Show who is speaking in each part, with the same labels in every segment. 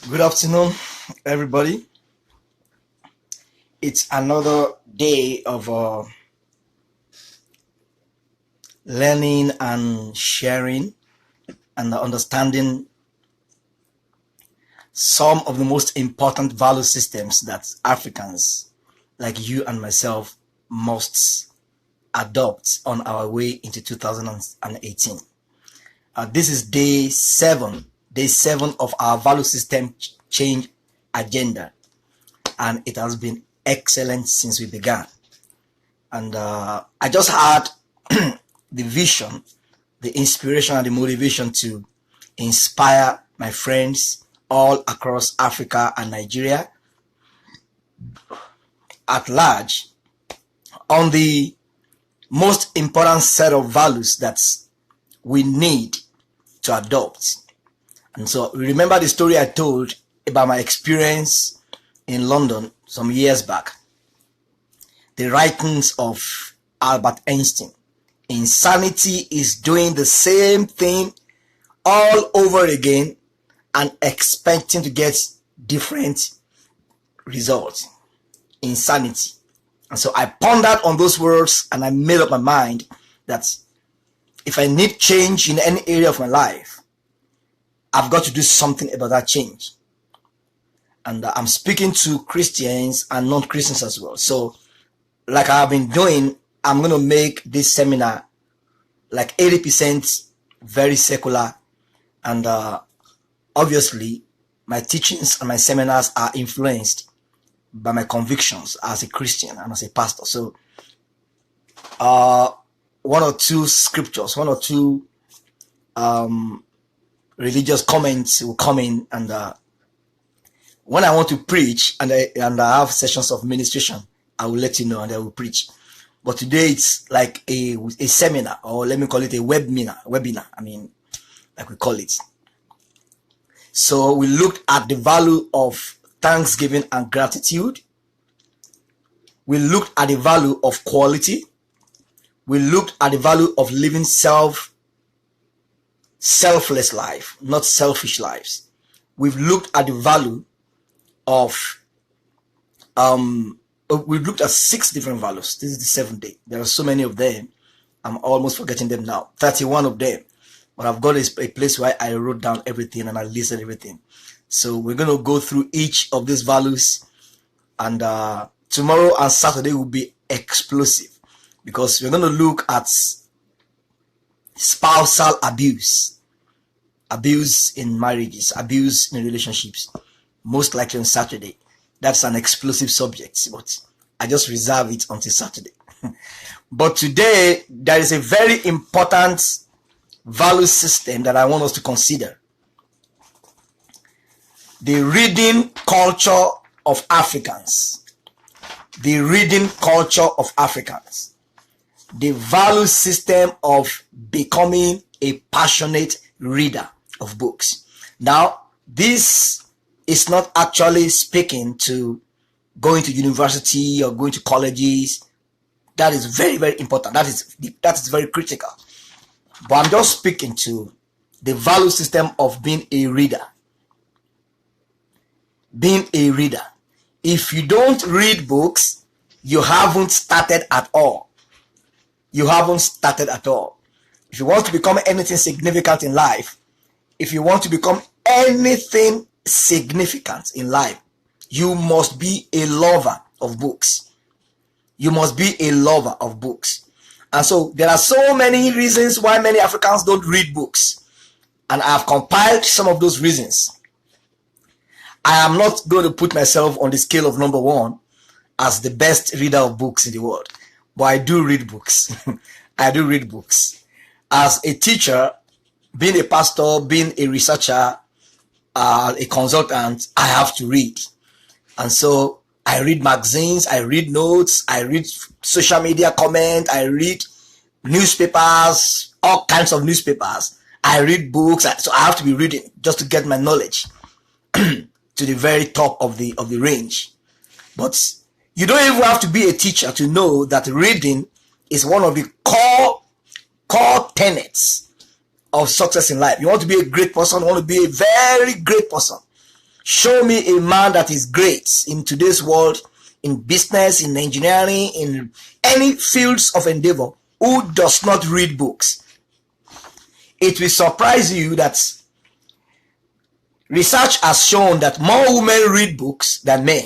Speaker 1: Good afternoon, everybody. It's another day of learning and sharing and understanding some of the most important value systems that Africans like you and myself must adopt on our way into 2018. This is day seven of our value system change agenda, and it has been excellent since we began. And I just had the vision, the inspiration, and the motivation to inspire my friends all across Africa and Nigeria at large on the most important set of values that we need to adopt. And so remember the story I told about my experience in London some years back. The writings of Albert Einstein. Insanity is doing the same thing all over again and expecting to get different results. Insanity. And so I pondered on those words and I made up my mind that if I need change in any area of my life, I've got to do something about that change. And I'm speaking to Christians and non-Christians as well. So like I've been doing, I'm going to make this seminar like 80% very secular. And obviously, my teachings and my seminars are influenced by my convictions as a Christian and as a pastor. So one or two scriptures, one or two religious comments will come in, and when I want to preach and I have sessions of ministration, I will let you know and I will preach. But today it's like a seminar, or let me call it a webinar. I mean, like we call it. So we looked at the value of thanksgiving and gratitude. We looked at the value of quality. We looked at the value of living selfless life, not selfish lives. We've looked at the value of we've looked at 6 different values. This is the 7th day. There are so many of them. I'm almost forgetting them now. 31 of them. But I've got a place where I wrote down everything and I listed everything. So we're going to go through each of these values. And tomorrow and Saturday will be explosive, because we're going to look at spousal abuse. Abuse in marriages, abuse in relationships. Most likely on Saturday. That's an explosive subject, but I just reserve it until Saturday. But today, there is a very important value system that I want us to consider. The reading culture of Africans. The reading culture of Africans. The value system of becoming a passionate reader of books. Now, this is not actually speaking to going to university or going to colleges. That is very, very important. That is very critical. But I'm just speaking to the value system of being a reader. Being a reader. If you don't read books, you haven't started at all. You haven't started at all. If you want to become anything significant in life, if you want to become anything significant in life, you must be a lover of books. You must be a lover of books. And so there are so many reasons why many Africans don't read books. And I have compiled some of those reasons. I am not going to put myself on the scale of number 1 as the best reader of books in the world. But I do read books. I do read books. As a teacher, being a pastor, being a researcher, a consultant, I have to read. And so I read magazines, I read notes, I read social media comment, I read newspapers, all kinds of newspapers. I read books, so I have to be reading just to get my knowledge to the very top of the range. But you don't even have to be a teacher to know that reading is one of the core tenets of success in life. You want to be a great person, you want to be a very great person. Show me a man that is great in today's world, in business, in engineering, in any fields of endeavor, who does not read books. It will surprise you that research has shown that more women read books than men.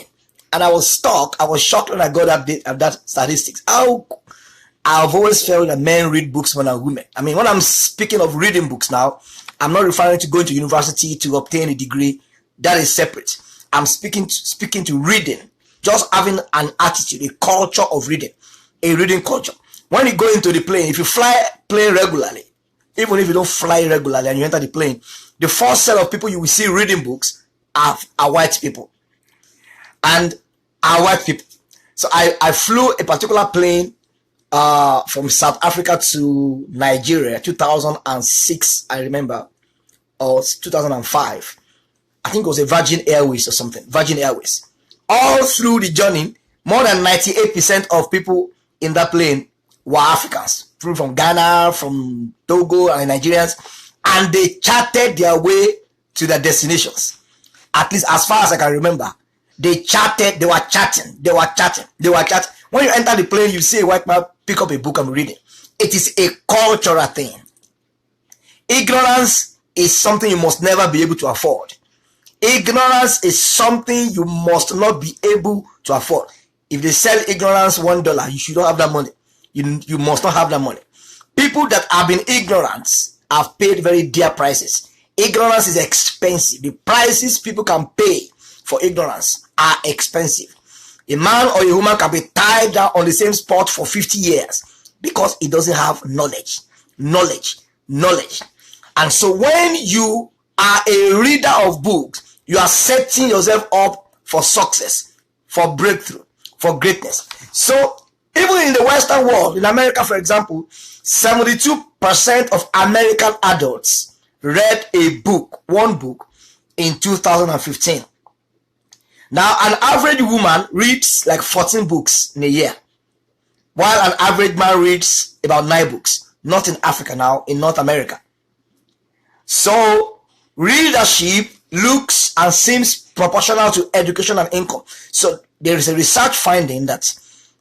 Speaker 1: And I was shocked when I got that statistics. I've always felt that men read books more than women. I mean, when I'm speaking of reading books now, I'm not referring to going to university to obtain a degree. That is separate. I'm speaking to reading, just having an attitude, a culture of reading, a reading culture. When you go into the plane, if you fly plane regularly, even if you don't fly regularly and you enter the plane, the first set of people you will see reading books are white people. And are white people. So I flew a particular plane from South Africa to Nigeria, 2006, I remember, or 2005. I think it was a Virgin Airways or something. Virgin Airways. All through the journey, more than 98% of people in that plane were Africans, from Ghana, from Togo, and Nigerians, and they charted their way to their destinations. At least as far as I can remember, they were chatting. When you enter the plane, you see a white man pick up a book and read it. It is a cultural thing. Ignorance is something you must never be able to afford. Ignorance is something you must not be able to afford. If they sell ignorance $1, you should not have that money. You must not have that money. People that have been ignorant have paid very dear prices. Ignorance is expensive. The prices people can pay for ignorance are expensive. A man or a woman can be tied down on the same spot for 50 years because he doesn't have knowledge. And so when you are a reader of books, you are setting yourself up for success, for breakthrough, for greatness. So even in the Western world, in America, for example, 72% of American adults read one book in 2015. Now, an average woman reads like 14 books in a year, while an average man reads about 9 books. Not in Africa now, in North America. So, readership looks and seems proportional to education and income. So, there is a research finding that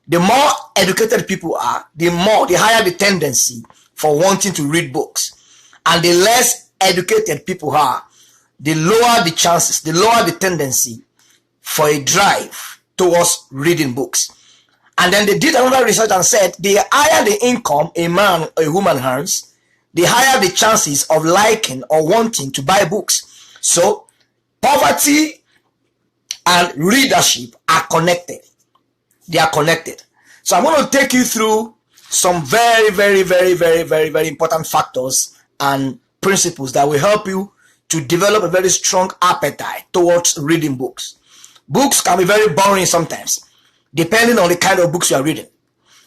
Speaker 1: the more educated people are, the higher the tendency for wanting to read books. And the less educated people are, the lower the chances, the lower the tendency for a drive towards reading books. And then they did another research and said the higher the income a man or a woman earns, the higher the chances of liking or wanting to buy books. So poverty and readership are connected. They are connected. So I'm going to take you through some very, very, very, very, very, very important factors and principles that will help you to develop a very strong appetite towards reading books. Books can be very boring sometimes, depending on the kind of books you are reading.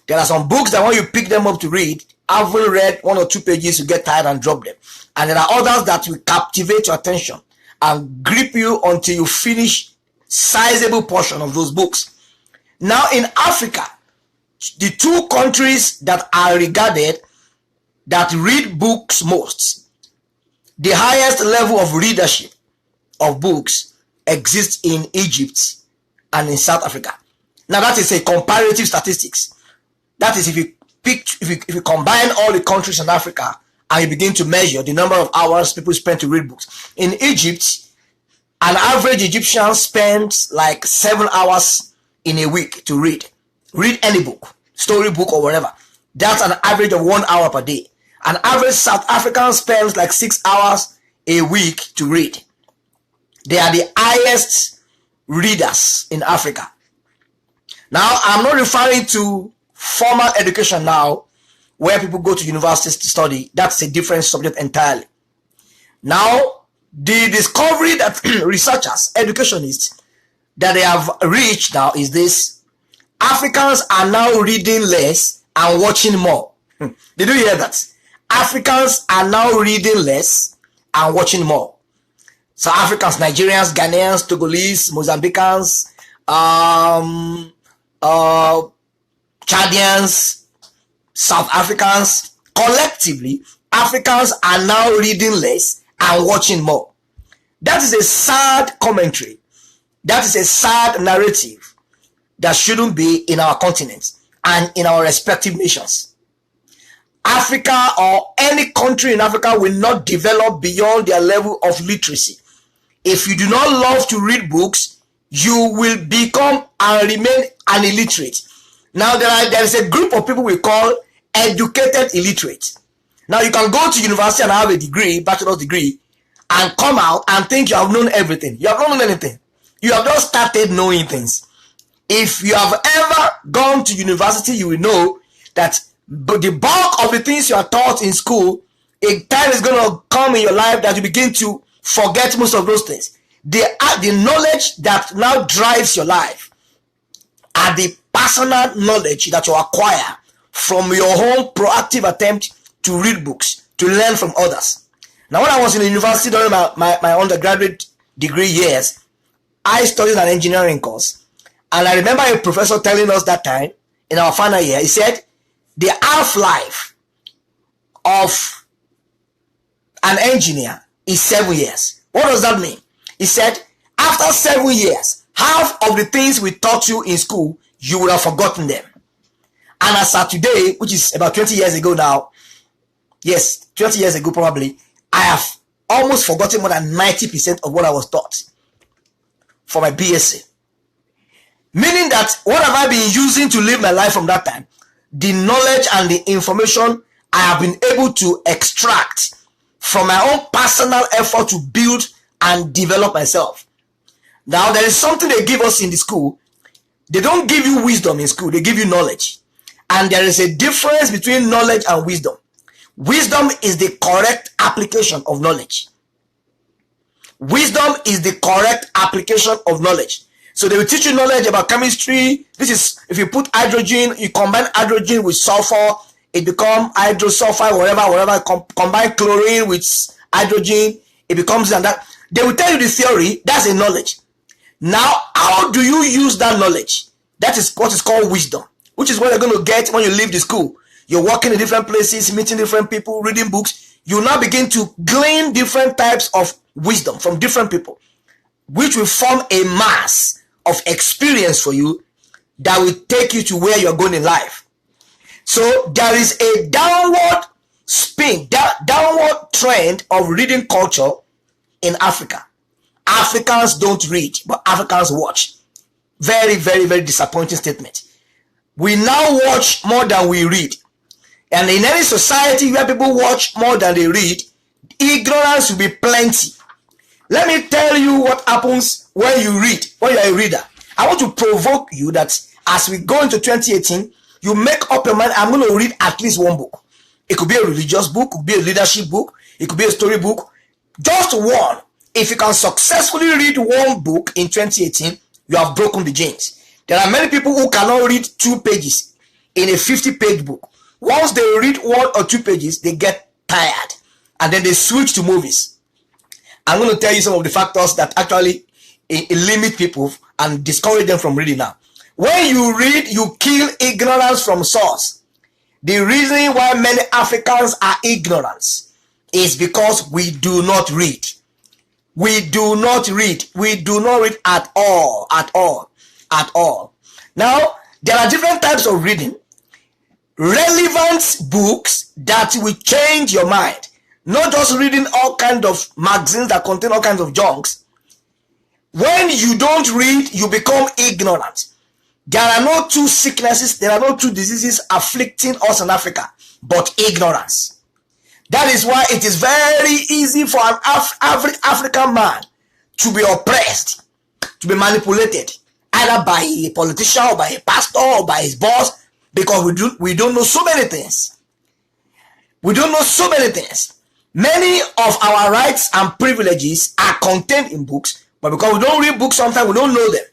Speaker 1: There are some books that when you pick them up to read, having read 1 or 2 pages, you get tired and drop them. And there are others that will captivate your attention and grip you until you finish sizable portion of those books. Now in Africa, the 2 countries that are regarded that read books most, the highest level of readership of books exists in Egypt and in South Africa. Now that is a comparative statistics. That is if you combine all the countries in Africa and you begin to measure the number of hours people spend to read books. In Egypt, an average Egyptian spends like 7 hours in a week to read any book, storybook or whatever. That's an average of 1 hour per day. An average South African spends like 6 hours a week to read. They are the highest readers in Africa. Now, I'm not referring to formal education now, where people go to universities to study. That's a different subject entirely. Now, the discovery that researchers, educationists, that they have reached now is this: Africans are now reading less and watching more. Did you hear that? Africans are now reading less and watching more. So Africans, Nigerians, Ghanaians, Togolese, Mozambicans, Chadians, South Africans, collectively, Africans are now reading less and watching more. That is a sad commentary. That is a sad narrative that shouldn't be in our continent and in our respective nations. Africa or any country in Africa will not develop beyond their level of literacy. If you do not love to read books, you will become and remain an illiterate. Now there is a group of people we call educated illiterate. Now you can go to university and have a degree, bachelor's degree, and come out and think you have known everything. You have not known anything. You have just started knowing things. If you have ever gone to university, you will know that the bulk of the things you are taught in school, a time is going to come in your life that you begin to forget most of those things. The knowledge that now drives your life are the personal knowledge that you acquire from your own proactive attempt to read books, to learn from others. Now, when I was in the university during my undergraduate degree years, I studied an engineering course. And I remember a professor telling us that time, in our final year, he said, the half-life of an engineer is 7 years. What does that mean? He said, after 7 years, half of the things we taught you in school, you would have forgotten them. And as of today, which is about 20 years ago now, yes, 20 years ago probably, I have almost forgotten more than 90% of what I was taught for my BSc. Meaning that what have I been using to live my life from that time? The knowledge and the information I have been able to extract from my own personal effort to build and develop myself. Now, there is something they give us in the school. They don't give you wisdom in school. They give you knowledge. And there is a difference between knowledge and wisdom. Wisdom is the correct application of knowledge. Wisdom is the correct application of knowledge. So they will teach you knowledge about chemistry. This is, if you put hydrogen, you combine hydrogen with sulfur, it becomes hydrosulfide, whatever. Combine chlorine with hydrogen, it becomes that. They will tell you the theory. That's a knowledge. Now, how do you use that knowledge? That is what is called wisdom, which is what you're going to get when you leave the school. You're working in different places, meeting different people, reading books. You now begin to glean different types of wisdom from different people, which will form a mass of experience for you that will take you to where you're going in life. So there is a downward spin, downward trend of reading culture in Africa. Africans don't read, but Africans watch. Very, very, very disappointing statement. We now watch more than we read. And in any society where people watch more than they read, ignorance will be plenty. Let me tell you what happens when you read, when you're a reader. I want to provoke you that as we go into 2018, you make up your mind, I'm going to read at least one book. It could be a religious book, it could be a leadership book, it could be a story book. Just one. If you can successfully read one book in 2018, you have broken the jinx. There are many people who cannot read 2 pages in a 50-page book. Once they read 1 or 2 pages, they get tired. And then they switch to movies. I'm going to tell you some of the factors that actually limit people and discourage them from reading now. When you read, you kill ignorance from source. The reason why many Africans are ignorant is because we do not read. We do not read. We do not read at all. Now, there are different types of reading. Relevant books that will change your mind. Not just reading all kinds of magazines that contain all kinds of junks. When you don't read, you become ignorant. There are no 2 sicknesses, there are no 2 diseases afflicting us in Africa, but ignorance. That is why it is very easy for an average African man to be oppressed, to be manipulated, either by a politician or by a pastor or by his boss, because we don't know so many things. We don't know so many things. Many of our rights and privileges are contained in books, but because we don't read books, sometimes we don't know them.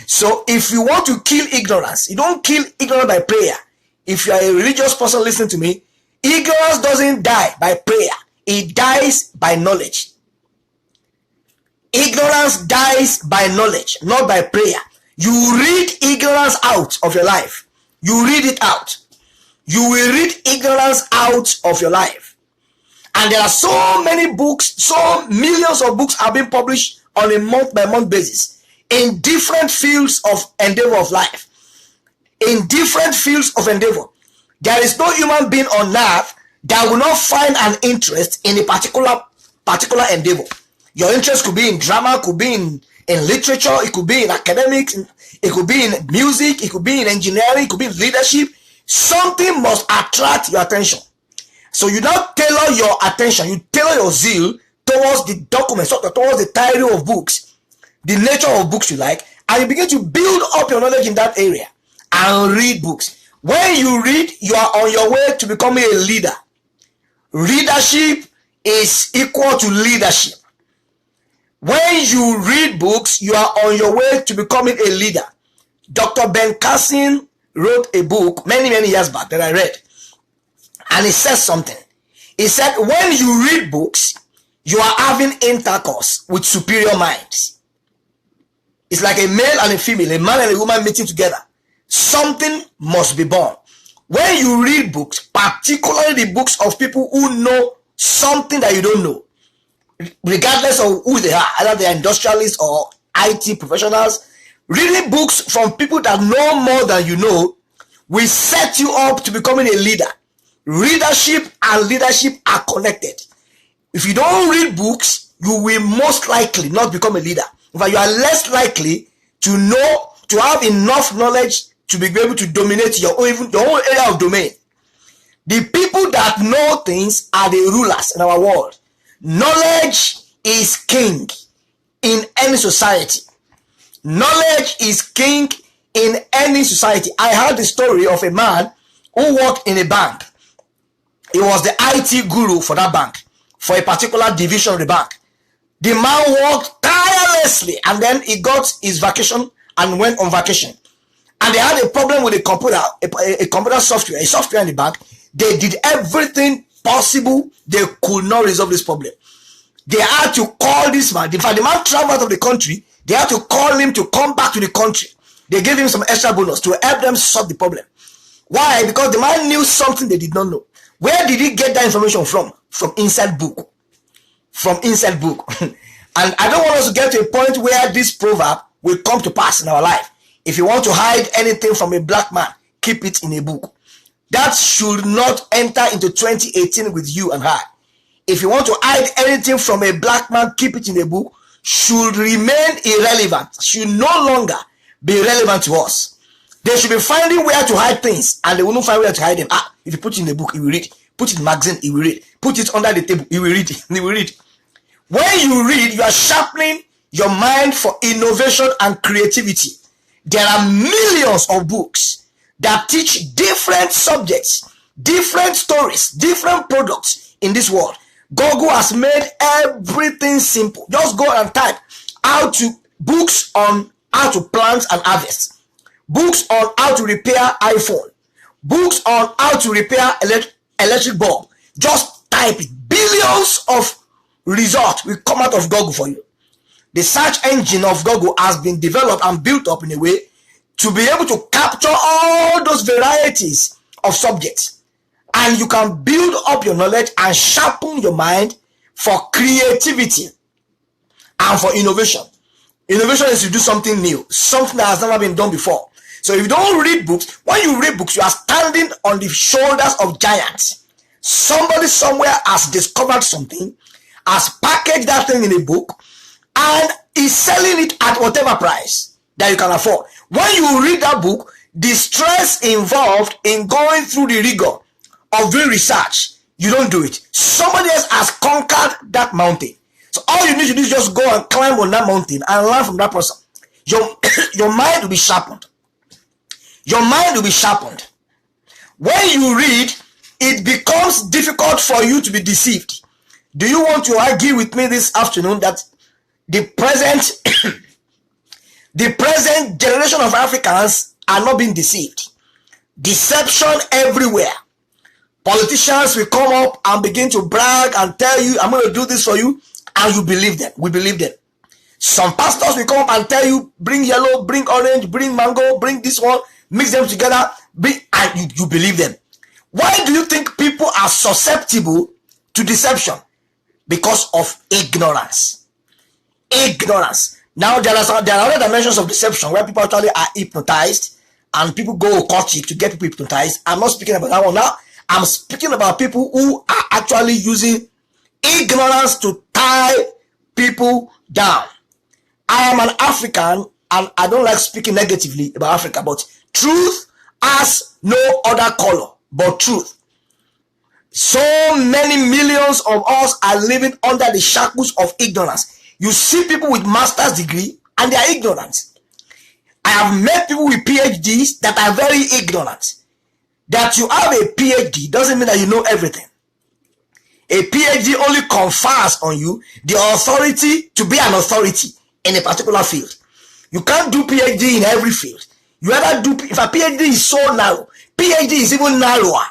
Speaker 1: So if you want to kill ignorance, you don't kill ignorance by prayer. If you are a religious person listening to me, ignorance doesn't die by prayer. It dies by knowledge. Ignorance dies by knowledge, not by prayer. You read ignorance out of your life. You read it out. You will read ignorance out of your life. And there are so many books, so millions of books are being published on a month-by-month basis in different fields of endeavor of life. In different fields of endeavor. There is no human being on earth that will not find an interest in a particular endeavor. Your interest could be in drama, could be in literature, it could be in academics, it could be in music, it could be in engineering, it could be in leadership. Something must attract your attention. So you now tailor your attention, you tailor your zeal towards the documents, towards the title of books, the nature of books you like, and you begin to build up your knowledge in that area and read books. When you read, you are on your way to becoming a leader. Readership is equal to leadership. When you read books, you are on your way to becoming a leader. Dr. Ben Carson wrote a book many years back that I read. And he says something. He said, when you read books, you are having intercourse with superior minds. It's like a male and a female, a man and a woman meeting together. Something must be born. When you read books, particularly the books of people who know something that you don't know, regardless of who they are, either they are industrialists or IT professionals, reading books from people that know more than you know will set you up to becoming a leader. Readership and leadership are connected. If you don't read books, you will most likely not become a leader. In fact, you are less likely to know, to have enough knowledge to be able to dominate your own area of domain. The people that know things are the rulers in our world. Knowledge is king in any society. Knowledge is king in any society. I heard the story of a man who worked in a bank. He was the IT guru for that bank, for a particular division of the bank. The man worked tirelessly and then he got his vacation and went on vacation. And they had a problem with a computer, a computer software, a software in the bank. They did everything possible. They could not resolve this problem. They had to call this man. In fact, the man traveled out of the country. They had to call him to come back to the country. They gave him some extra bonus to help them solve the problem. Why? Because the man knew something they did not know. Where did he get that information from? From inside book. From inside book. And I don't want us to get to a point where this proverb will come to pass in our life. If you want to hide anything from a black man, keep it in a book. That should not enter into 2018 with you and I. If you want to hide anything from a black man, keep it in a book. Should remain irrelevant. Should no longer be relevant to us. They should be finding where to hide things, and they will not find where to hide them. If you put it in the book, he will read. Put it in magazine, he will read. Put it under the table, he will read. He will read. When you read, you are sharpening your mind for innovation and creativity. There are millions of books that teach different subjects, different stories, different products in this world. Google has made everything simple. Just go and type books on how to plant and harvest, books on how to repair iPhone, books on how to repair electric bulb. Just type it. Billions of results will come out of Google for you. The search engine of Google has been developed and built up in a way to be able to capture all those varieties of subjects. And you can build up your knowledge and sharpen your mind for creativity and for innovation. Innovation is to do something new, something that has never been done before. So if you don't read books, when you read books, you are standing on the shoulders of giants. Somebody somewhere has discovered something, has packaged that thing in a book, and is selling it at whatever price that you can afford. When you read that book, the stress involved in going through the rigor of doing research, you don't do it. Somebody else has conquered that mountain. So all you need to do is just go and climb on that mountain and learn from that person. Your mind will be sharpened. Your mind will be sharpened. When you read, it becomes difficult for you to be deceived. Do you want to argue with me this afternoon that the present generation of Africans are not being deceived? Deception everywhere. Politicians will come up and begin to brag and tell you, I'm going to do this for you, and you believe them. We believe them. Some pastors will come up and tell you, bring yellow, bring orange, bring mango, bring this one, mix them together, and you believe them. Why do you think people are susceptible to deception because of ignorance. Ignorance. Now there are other dimensions of deception where people actually are hypnotized and people go occultic to get people hypnotized. I'm not speaking about that one now. I'm speaking about people who are actually using ignorance to tie people down. I am an African and I don't like speaking negatively about Africa, but truth has no other color but truth. So many millions of us are living under the shackles of ignorance. You see people with master's degree and they are ignorant. I have met people with PhDs that are very ignorant. That you have a PhD doesn't mean that you know everything. A PhD only confers on you the authority to be an authority in a particular field. You can't do PhD in every field. You either do, if a PhD is so narrow, PhD is even narrower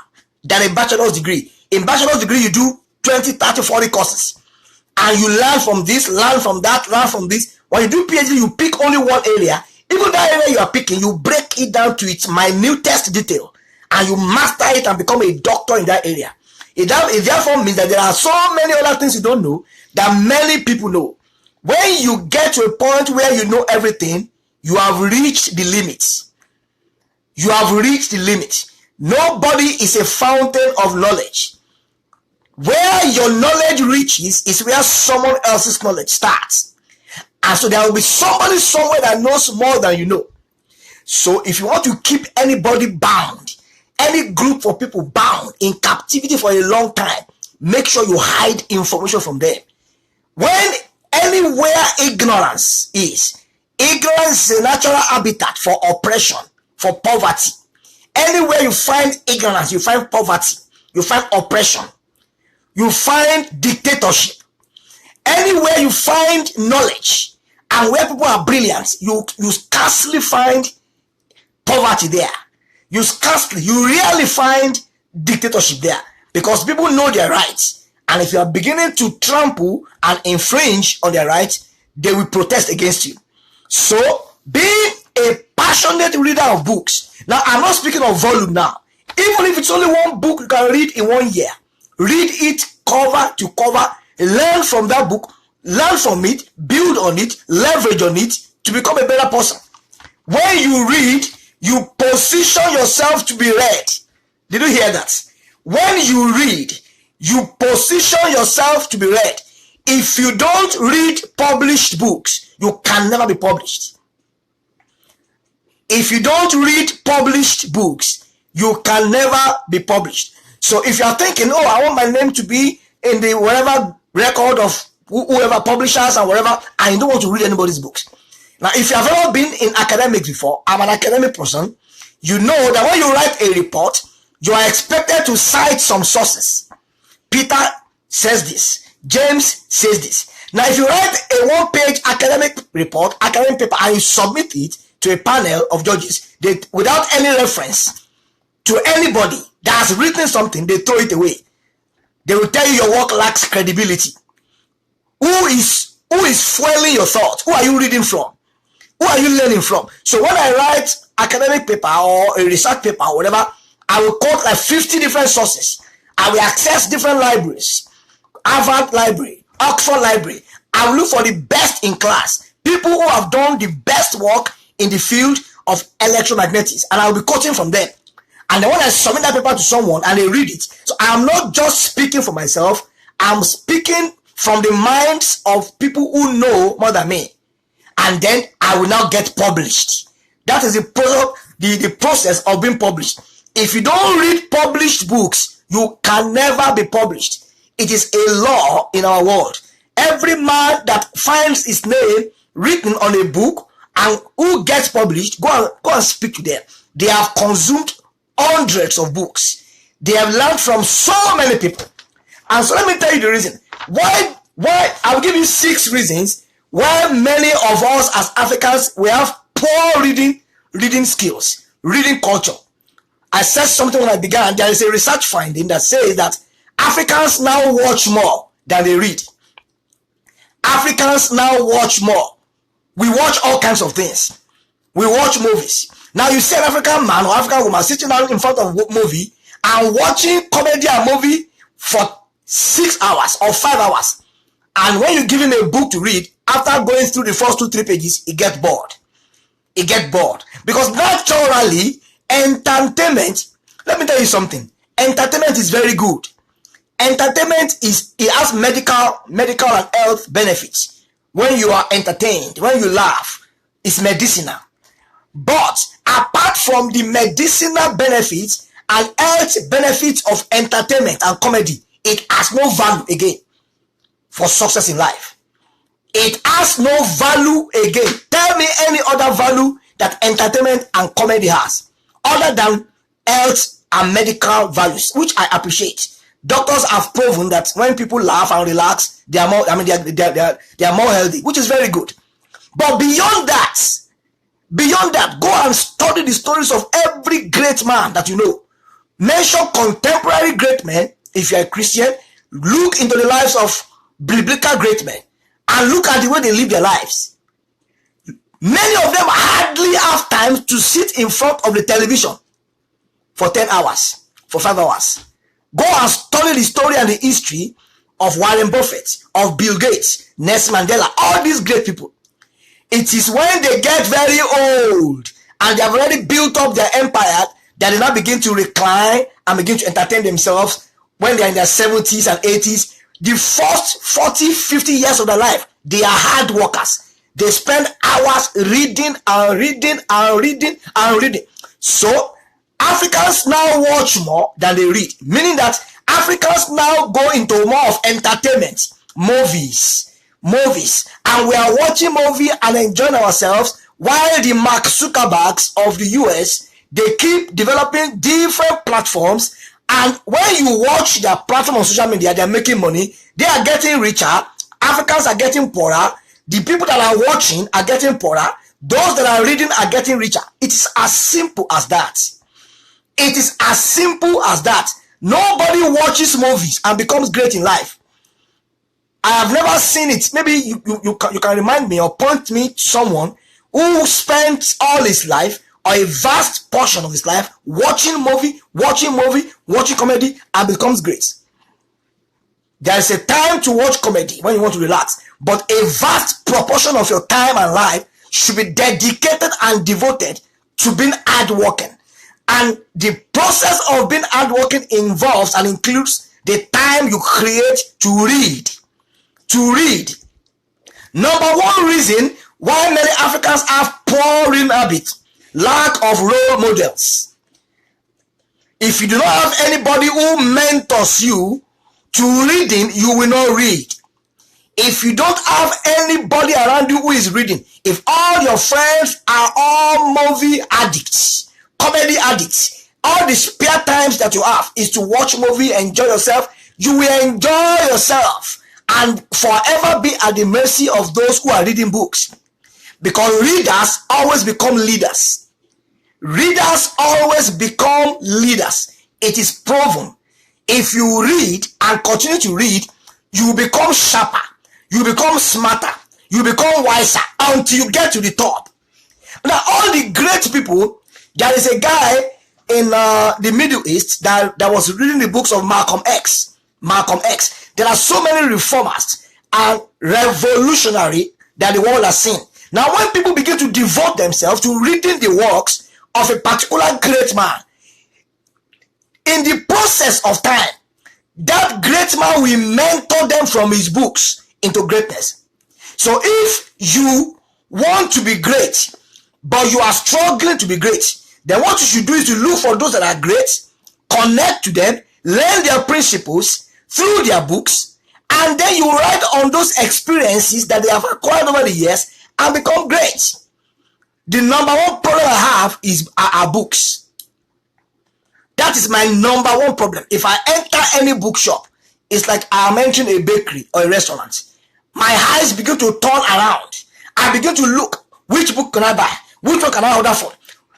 Speaker 1: than a bachelor's degree. In bachelor's degree, you do 20, 30, 40 courses. And you learn from this, learn from that, learn from this. When you do PhD, you pick only one area. Even that area you are picking, you break it down to its minutest detail. And you master it and become a doctor in that area. It therefore means that there are so many other things you don't know that many people know. When you get to a point where you know everything, you have reached the limits. You have reached the limit. Nobody is a fountain of knowledge. Where your knowledge reaches is where someone else's knowledge starts. And so there will be somebody somewhere that knows more than you know. So if you want to keep anybody bound, any group of people bound in captivity for a long time, make sure you hide information from them. When anywhere ignorance is a natural habitat for oppression, for poverty. Anywhere you find ignorance, you find poverty, you find oppression, you find dictatorship. Anywhere you find knowledge and where people are brilliant, you scarcely find poverty there. You rarely find dictatorship there because people know their rights. And if you are beginning to trample and infringe on their rights, they will protest against you. So, being a passionate reader of books. Now, I'm not speaking of volume now. Even if it's only one book you can read in 1 year, read it cover to cover, learn from that book, learn from it, build on it, leverage on it to become a better person. When you read, you position yourself to be read. Did you hear that? When you read, you position yourself to be read. If you don't read published books, you can never be published. If you don't read published books, you can never be published. So if you are thinking, oh, I want my name to be in the whatever record of whoever publishers and whatever, and you don't want to read anybody's books. Now, if you have ever been in academics before, I'm an academic person, you know that when you write a report, you are expected to cite some sources. Peter says this. James says this. Now, if you write a one-page academic report, academic paper, and you submit it to a panel of judges, without any reference to anybody that has written something, they throw it away. They will tell you your work lacks credibility. Who is fueling your thoughts? Who are you reading from? Who are you learning from? So when I write academic paper or a research paper or whatever, I will quote like 50 different sources. I will access different libraries. Harvard Library, Oxford Library. I will look for the best in class. People who have done the best work in the field of electromagnetics. And I will be quoting from them. And then when I submit that paper to someone and they read it, so I am not just speaking for myself. I'm speaking from the minds of people who know more than me. And then I will now get published. That is the process of being published. If you don't read published books, you can never be published. It is a law in our world. Every man that finds his name written on a book and who gets published, go and speak to them. They have consumed hundreds of books. They have learned from so many people. And so let me tell you the reason. Why I'll give you 6 reasons why many of us as Africans, we have poor reading skills, reading culture. I said something when I began. There is a research finding that says that Africans now watch more than they read. Africans now watch more. We watch all kinds of things. We watch movies. Now you see an African man or African woman sitting down in front of a movie and watching comedy and movie for 6 hours or 5 hours. And when you give him a book to read, after going through the first 2-3 pages, he gets bored. He gets bored. Because naturally, entertainment, let me tell you something. Entertainment is very good. Entertainment it has medical and health benefits. When you are entertained, when you laugh, it's medicinal. But apart from the medicinal benefits and health benefits of entertainment and comedy, it has no value again for success in life. It has no value again. Tell me any other value that entertainment and comedy has other than health and medical values, which I appreciate. Doctors have proven that when people laugh and relax, they are more, they are more healthy, which is very good. But beyond that, go and study the stories of every great man that you know. Mention contemporary great men. If you are a Christian, look into the lives of biblical great men and look at the way they live their lives. Many of them hardly have time to sit in front of the television for 10 hours, for 5 hours. Go and study the story and the history of Warren Buffett, of Bill Gates, Nelson Mandela, all these great people. It is when they get very old and they have already built up their empire that they now begin to recline and begin to entertain themselves when they are in their 70s and 80s. The first 40, 50 years of their life, they are hard workers. They spend hours reading and reading and reading and reading. So Africans now watch more than they read, meaning that Africans now go into more of entertainment, movies, and we are watching movie and enjoying ourselves while the Mark Zuckerbergs of the US, they keep developing different platforms, and when you watch their platform on social media, they are making money, they are getting richer, Africans are getting poorer, the people that are watching are getting poorer, those that are reading are getting richer. It is as simple as that. It is as simple as that. Nobody watches movies and becomes great in life. I have never seen it. Maybe you can remind me or point me to someone who spent all his life or a vast portion of his life watching comedy and becomes great. There is a time to watch comedy when you want to relax, but a vast proportion of your time and life should be dedicated and devoted to being hardworking. And the process of being hardworking involves and includes the time you create to read. Number one reason why many Africans have poor reading habits: lack of role models. If you do not have anybody who mentors you to reading, you will not read. If you don't have anybody around you who is reading, if all your friends are all movie addicts, comedy addicts, all the spare times that you have is to watch movie, enjoy yourself, you will enjoy yourself and forever be at the mercy of those who are reading books. Because readers always become leaders. Readers always become leaders. It is proven. If you read and continue to read, you become sharper, you become smarter, you become wiser until you get to the top. Now, all the great people, there is a guy in the Middle East that was reading the books of Malcolm X. There are so many reformers and revolutionary that the world has seen. Now, when people begin to devote themselves to reading the works of a particular great man, in the process of time, that great man will mentor them from his books into greatness. So if you want to be great, but you are struggling to be great, then what you should do is to look for those that are great, connect to them, learn their principles through their books, and then you write on those experiences that they have acquired over the years and become great. The number one problem I have is our books. That is my number one problem. If I enter any bookshop, it's like I am entering a bakery or a restaurant. My eyes begin to turn around. I begin to look, which book can I buy? Which one can I order for?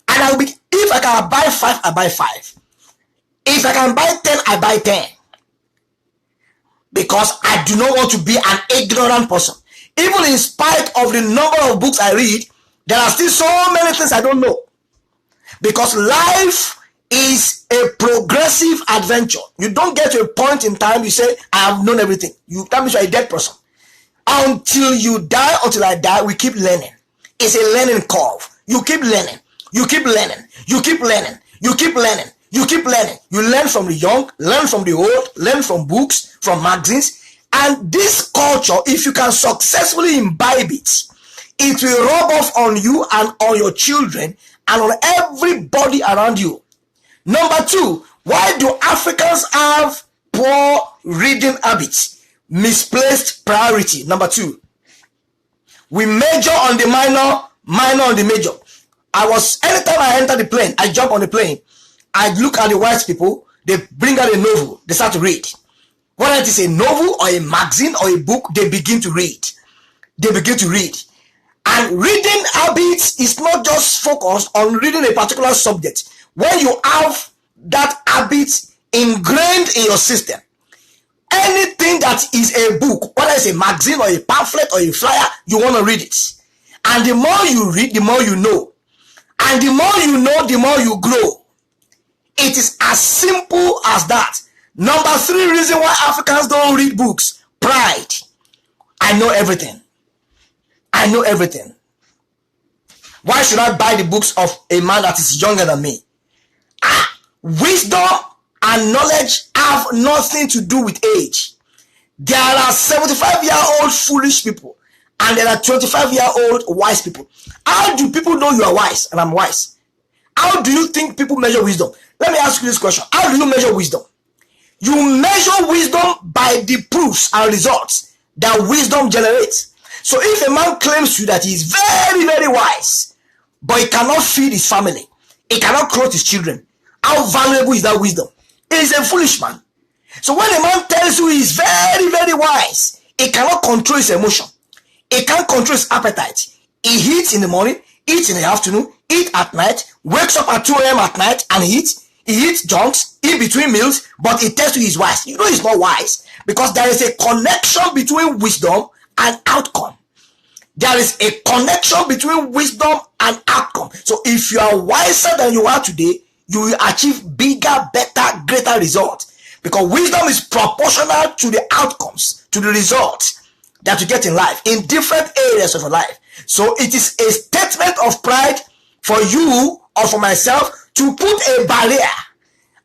Speaker 1: And I will be, if I can buy 5, I buy 5. If I can buy 10, I buy 10. Because I do not want to be an ignorant person. Even in spite of the number of books I read, there are still so many things I don't know. Because life is a progressive adventure. You don't get to a point in time you say, I have known everything. That means you're a dead person. Until you die, until I die, we keep learning. It's a learning curve. You keep learning. You keep learning. You keep learning. You keep learning. You keep learning. You learn from the young, learn from the old, learn from books, from magazines. And this culture, if you can successfully imbibe it, it will rub off on you and on your children and on everybody around you. Number two, why do Africans have poor reading habits? Misplaced priority. Number two, we major on the minor, minor on the major. Anytime I enter the plane, I jump on the plane, I look at the white people, they bring out a novel, they start to read. Whether it is a novel or a magazine or a book, they begin to read. They begin to read. And reading habits is not just focused on reading a particular subject. When you have that habit ingrained in your system, anything that is a book, whether it's a magazine or a pamphlet or a flyer, you want to read it. And the more you read, the more you know. And the more you know, the more you grow. It is as simple as that. Number three reason why Africans don't read books: pride. I know everything. I know everything. Why should I buy the books of a man that is younger than me? Wisdom and knowledge have nothing to do with age. There are 75-year-old foolish people and there are 25-year-old wise people. How do people know you are wise and I'm wise? How do you think people measure wisdom? Let me ask you this question. How do you measure wisdom? You measure wisdom by the proofs and results that wisdom generates. So if a man claims to you that he is very, very wise, but he cannot feed his family, he cannot clothe his children, how valuable is that wisdom? He is a foolish man. So when a man tells you he is very, very wise, he cannot control his emotion. He can't control his appetite. He eats in the morning, eats in the afternoon, eats at night, wakes up at 2 a.m. at night and eats. He eats junks in between meals, but he tells you he's wise. You know he's not wise because there is a connection between wisdom and outcome. There is a connection between wisdom and outcome. So if you are wiser than you are today, you will achieve bigger, better, greater results. Because wisdom is proportional to the outcomes, to the results that you get in life, in different areas of your life. So it is a statement of pride for you or for myself to put a barrier.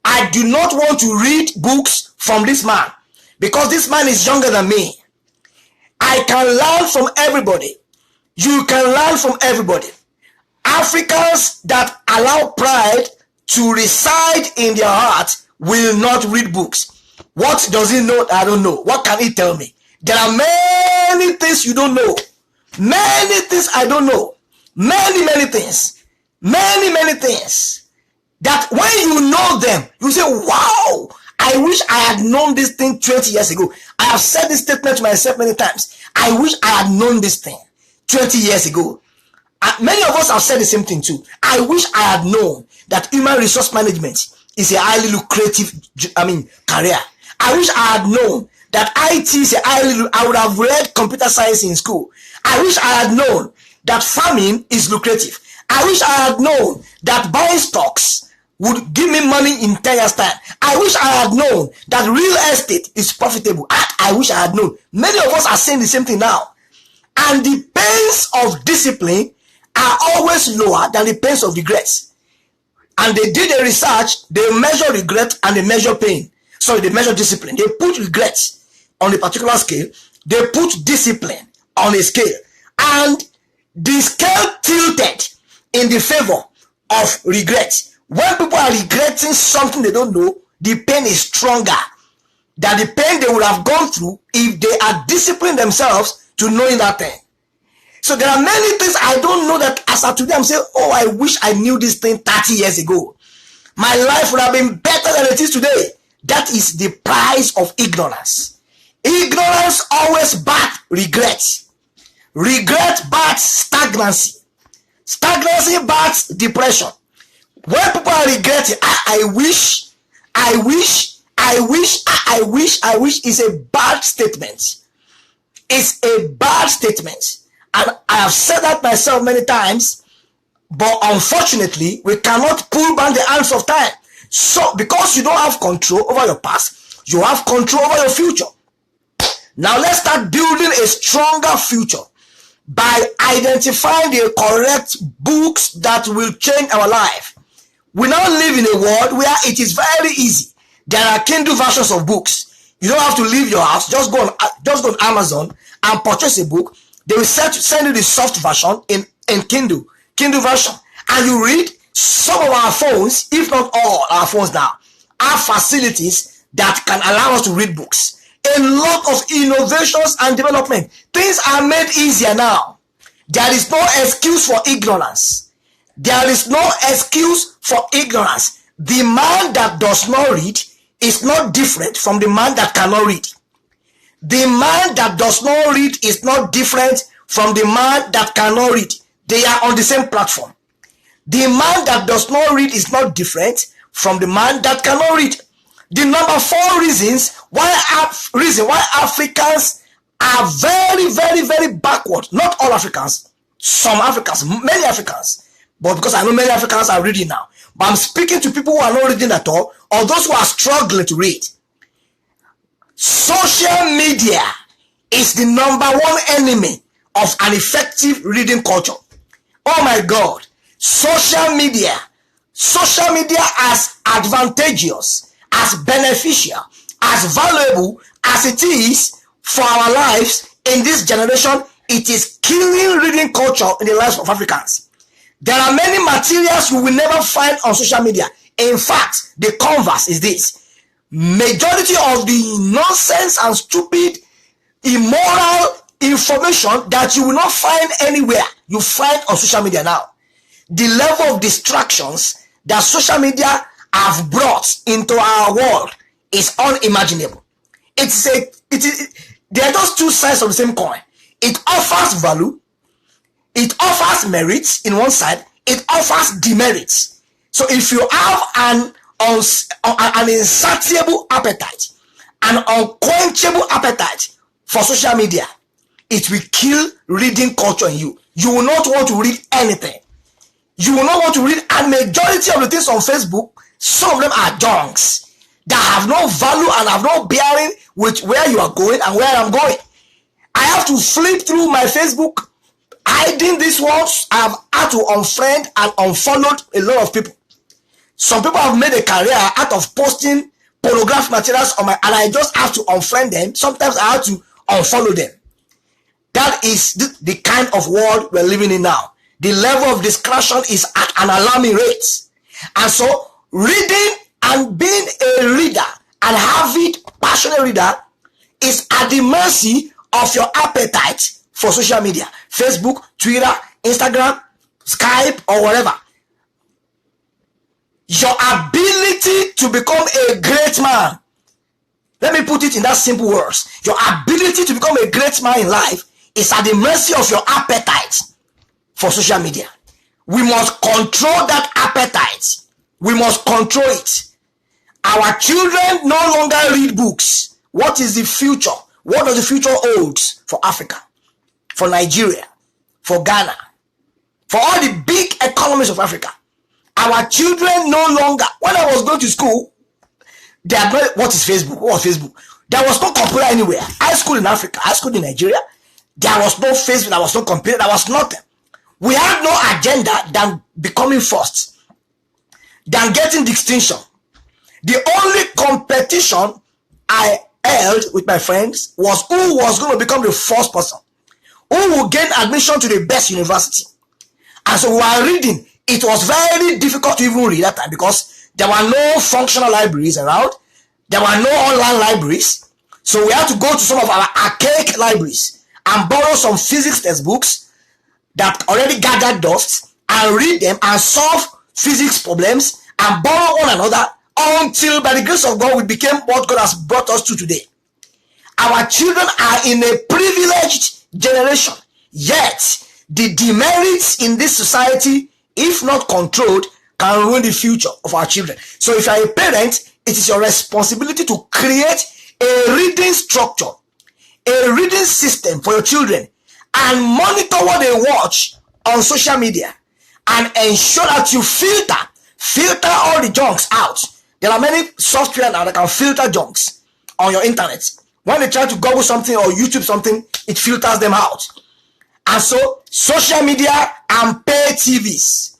Speaker 1: I do not want to read books from this man because this man is younger than me. I can learn from everybody. You can learn from everybody. Africans that allow pride to reside in their heart will not read books. What does he know? I don't know. What can he tell me? There are many things you don't know. Many things I don't know. Many things. Many things. That when you know them, you say, wow, I wish I had known this thing 20 years ago. I have said this statement to myself many times. I wish I had known this thing 20 years ago. Many of us have said the same thing too. I wish I had known that human resource management is a highly lucrative, career. I wish I had known that IT is I would have read computer science in school. I wish I had known that farming is lucrative. I wish I had known that buying stocks would give me money in 10 years' time. I wish I had known that real estate is profitable. I wish I had known. Many of us are saying the same thing now. And the pains of discipline are always lower than the pains of regrets. And they did a research, they measure regret and they measure pain. Sorry, they measure discipline. They put regrets on a particular scale. They put discipline on a scale. And the scale tilted in the favor of regret. When people are regretting something they don't know, the pain is stronger than the pain they would have gone through if they had disciplined themselves to knowing that thing. So there are many things I don't know that as of today I'm saying, oh, I wish I knew this thing 30 years ago. My life would have been better than it is today. That is the price of ignorance. Ignorance always bats regret. Regret bats stagnancy. Stagnancy bats depression. When people are regretting, I wish is a bad statement. It's a bad statement. And I have said that myself many times, but unfortunately, we cannot pull back the hands of time. So because you don't have control over your past, you have control over your future. Now let's start building a stronger future by identifying the correct books that will change our life. We now live in a world where it is very easy. There are Kindle versions of books. You don't have to leave your house. Just go on Amazon and purchase a book. They will send you the soft version in Kindle version, and you read. Some of our phones, if not all our phones now, have facilities that can allow us to read books. A lot of innovations and development. Things are made easier now. There is no excuse for ignorance. There is no excuse for ignorance. The man that does not read is not different from the man that cannot read. The man that does not read is not different from the man that cannot read. They are on the same platform. The man that does not read is not different from the man that cannot read. The number 4 reasons why Africans are very, very, very backward. Not all Africans, some Africans, many Africans. But because I know many Africans are reading now. But I'm speaking to people who are not reading at all, or those who are struggling to read. Social media is the number 1 enemy of an effective reading culture. Oh my God. Social media as advantageous, as beneficial, as valuable as it is for our lives in this generation, it is killing reading culture in the lives of Africans. There are many materials you will never find on social media. In fact, the converse is this. Majority of the nonsense and stupid, immoral information that you will not find anywhere, you find on social media now. The level of distractions that social media have brought into our world is unimaginable. There are just 2 sides of the same coin. It offers value, it offers merits in one side, it offers demerits. So if you have an insatiable appetite, an unquenchable appetite for social media, it will kill reading culture in you. You will not want to read anything. You will not want to read, and majority of the things on Facebook, some of them are junks that have no value and have no bearing with where you are going and where I'm going. I have to flip through my Facebook, hiding these ones. I have had to unfriend and unfollowed a lot of people. Some people have made a career out of posting pornographic materials on and I just have to unfriend them. Sometimes I have to unfollow them. That is the kind of world we're living in now. The level of distraction is at an alarming rate. And so reading and being a reader, an avid, passionate reader, is at the mercy of your appetite for social media. Facebook, Twitter, Instagram, Skype, or whatever. Your ability to become a great man, let me put it in that simple words. Your ability to become a great man in life is at the mercy of your appetite for social media. We must control that appetite. We must control it. Our children no longer read books. What is the future? What does the future hold for Africa, for Nigeria, for Ghana, for all the big economies of Africa? Our children no longer, when I was going to school, what is Facebook? What was Facebook? There was no computer anywhere. High school in Africa, high school in Nigeria, there was no Facebook, there was no computer, there was nothing. We had no agenda than becoming first, than getting distinction. The only competition I held with my friends was who was going to become the first person, who would gain admission to the best university. And so while reading, it was very difficult to even read that time because there were no functional libraries around. There were no online libraries. So we had to go to some of our archaic libraries and borrow some physics textbooks that already gathered dust and read them and solve physics problems and borrow one another until by the grace of God we became what God has brought us to today. Our children are in a privileged generation, yet the demerits in this society, if not controlled, can ruin the future of our children. So if you are a parent, it is your responsibility to create a reading structure, a reading system for your children, and monitor what they watch on social media and ensure that you filter all the junks out There are many software now that can filter junks on your internet. When they try to Google something or YouTube something, it filters them out. And so, social media and pay TVs.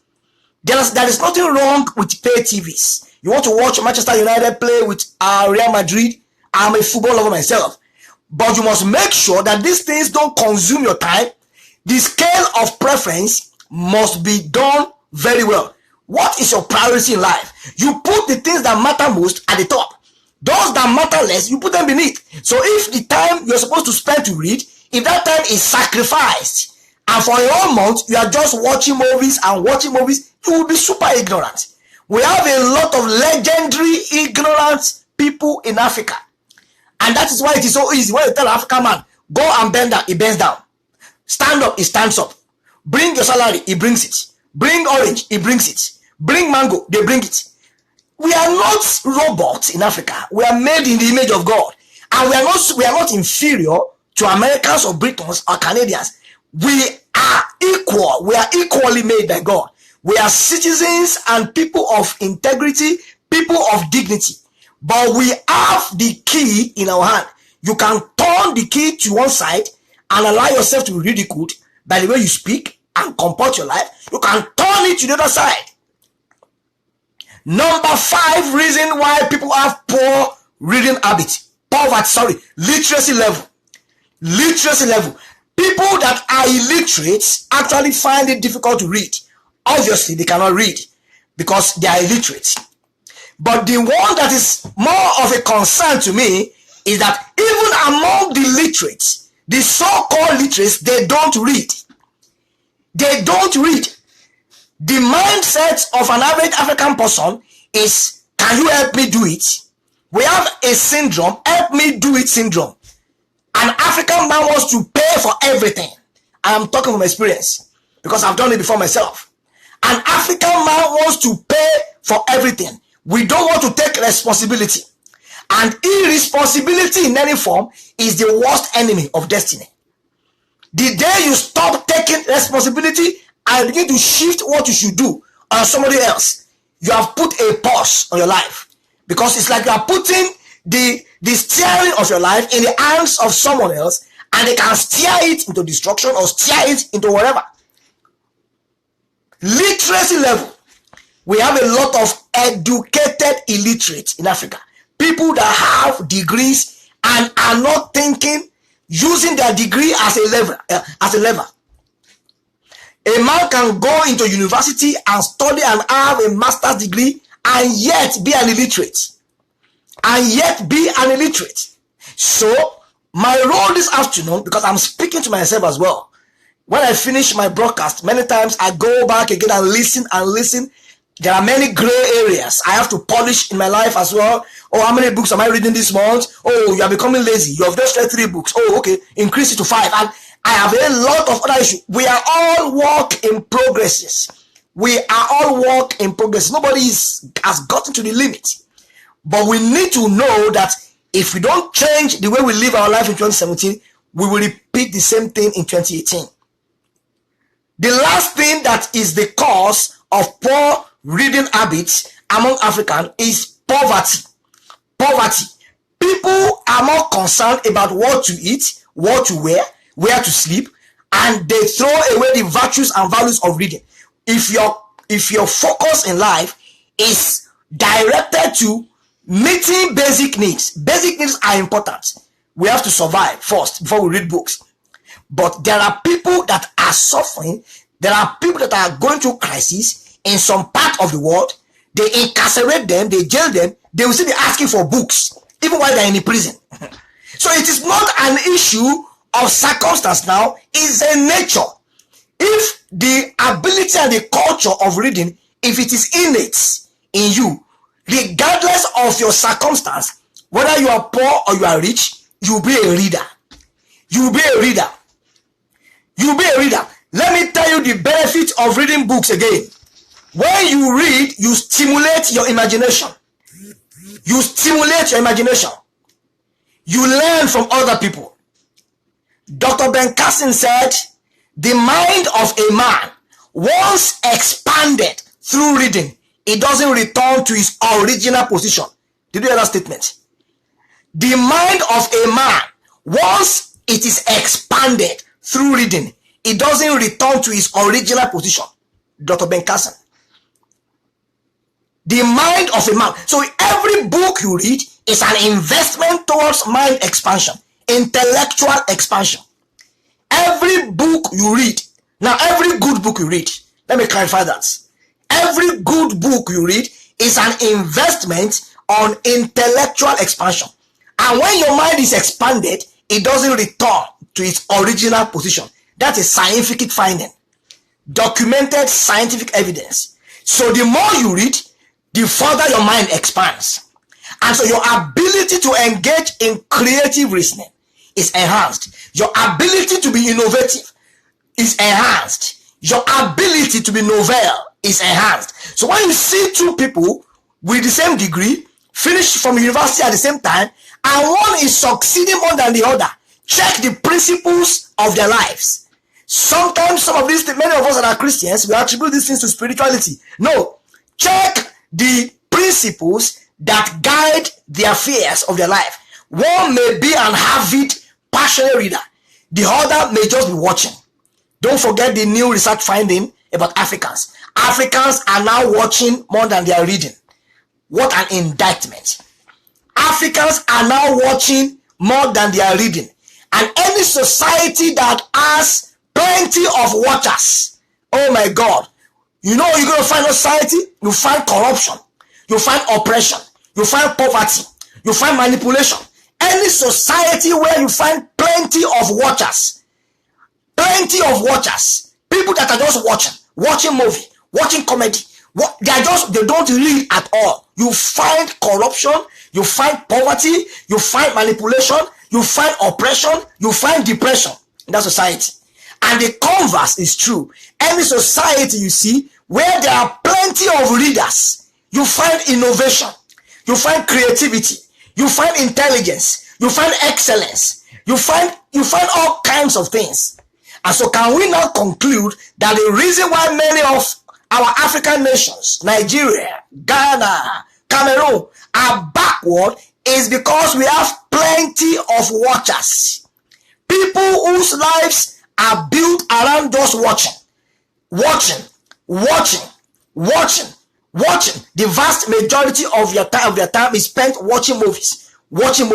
Speaker 1: There is nothing wrong with pay TVs. You want to watch Manchester United play with Real Madrid? I'm a football lover myself. But you must make sure that these things don't consume your time. The scale of preference must be done very well. What is your priority in life? You put the things that matter most at the top. Those that matter less, you put them beneath. So if the time you're supposed to spend to read, if that time is sacrificed, and for a whole month you are just watching movies, you will be super ignorant. We have a lot of legendary ignorant people in Africa. And that is why it is so easy. When you tell an African man, go and bend down, he bends down. Stand up, he stands up. Bring your salary, he brings it. Bring orange, he brings it. Bring mango, they bring it. We are not robots in Africa. We are made in the image of God. And we are not inferior to Americans or Britons or Canadians. We are equal. We are equally made by God. We are citizens and people of integrity, people of dignity. But we have the key in our hand. You can turn the key to one side and allow yourself to be ridiculed by the way you speak and comport your life. You can turn it to the other side. Number 5 reason why people have poor reading habits. Literacy level. Literacy level. People that are illiterate actually find it difficult to read. Obviously, they cannot read because they are illiterate. But the one that is more of a concern to me is that even among the literates, the so-called literates, they don't read. They don't read. The mindset of an average African person is, can you help me do it? We have a syndrome, help me do it syndrome. An African man wants to pay for everything. I am talking from experience because I've done it before myself. An African man wants to pay for everything. We don't want to take responsibility. And irresponsibility in any form is the worst enemy of destiny. The day you stop taking responsibility and begin to shift what you should do on somebody else, you have put a pause on your life. Because it's like you are putting the steering of your life in the hands of someone else, and they can steer it into destruction or steer it into whatever. Literacy level. We have a lot of educated illiterates in Africa. People that have degrees and are not thinking, using their degree as a lever. A man can go into university and study and have a master's degree and yet be an illiterate. So, my role this afternoon, because I'm speaking to myself as well, when I finish my broadcast, many times I go back again and listen. There are many gray areas I have to polish in my life as well. Oh, how many books am I reading this month? Oh, you are becoming lazy. You have just read 3 books. Oh, okay. Increase it to 5. And I have a lot of other issues. We are all work in progresses. Nobody has gotten to the limit. But we need to know that if we don't change the way we live our life in 2017, we will repeat the same thing in 2018. The last thing that is the cause of poor reading habits among Africans is poverty. People are more concerned about what to eat, what to wear, where to sleep, and they throw away the virtues and values of reading. If your focus in life is directed to meeting basic needs are important. We have to survive first before we read books. But there are people that are suffering. There are people that are going through crisis in some part of the world. They incarcerate them, they jail them. They will still be asking for books, even while they're in the prison. So it is not an issue of circumstance now, it's a nature. If the ability and the culture of reading, if it is innate in you, regardless of your circumstance, whether you are poor or you are rich, you'll be a reader. Let me tell you the benefit of reading books again. When you read, you stimulate your imagination. You learn from other people. Dr. Ben Carson said, the mind of a man, once expanded through reading, it doesn't return to its original position. Did you hear that statement? The mind of a man, once it is expanded through reading, it doesn't return to its original position. Dr. Ben Carson. The mind of a man. So every book you read is an investment towards mind expansion, intellectual expansion. Every book you read, now every good book you read, let me clarify that. Every good book you read is an investment on intellectual expansion. And when your mind is expanded, it doesn't return to its original position. That's a scientific finding. Documented scientific evidence. So the more you read, the further your mind expands. And so your ability to engage in creative reasoning is enhanced. Your ability to be innovative is enhanced. Your ability to be novel is enhanced. So when you see two people with the same degree, finish from university at the same time, and one is succeeding more than the other, check the principles of their lives. Sometimes many of us that are Christians, we attribute these things to spirituality. No, check the principles that guide the affairs of their life. One may be an avid, passionate reader. The other may just be watching. Don't forget the new research finding about Africans. Africans are now watching more than they are reading. What an indictment. Africans are now watching more than they are reading. And any society that has plenty of watchers, oh my God, you know you're going to find a society, you find corruption, you find oppression, you find poverty, you find manipulation. Any society where you find plenty of watchers, people that are just watching movie, watching comedy, they don't read at all. You find corruption, you find poverty, you find manipulation, you find oppression, you find depression in that society. And the converse is true. Any society you see where there are plenty of readers, you find innovation, you find creativity, you find intelligence, you find excellence, you find all kinds of things. And so can we now conclude that the reason why many of our African nations, Nigeria, Ghana, Cameroon, are backward is because we have plenty of watchers. People whose lives are built around just watching. The vast majority of their time is spent watching movies, watching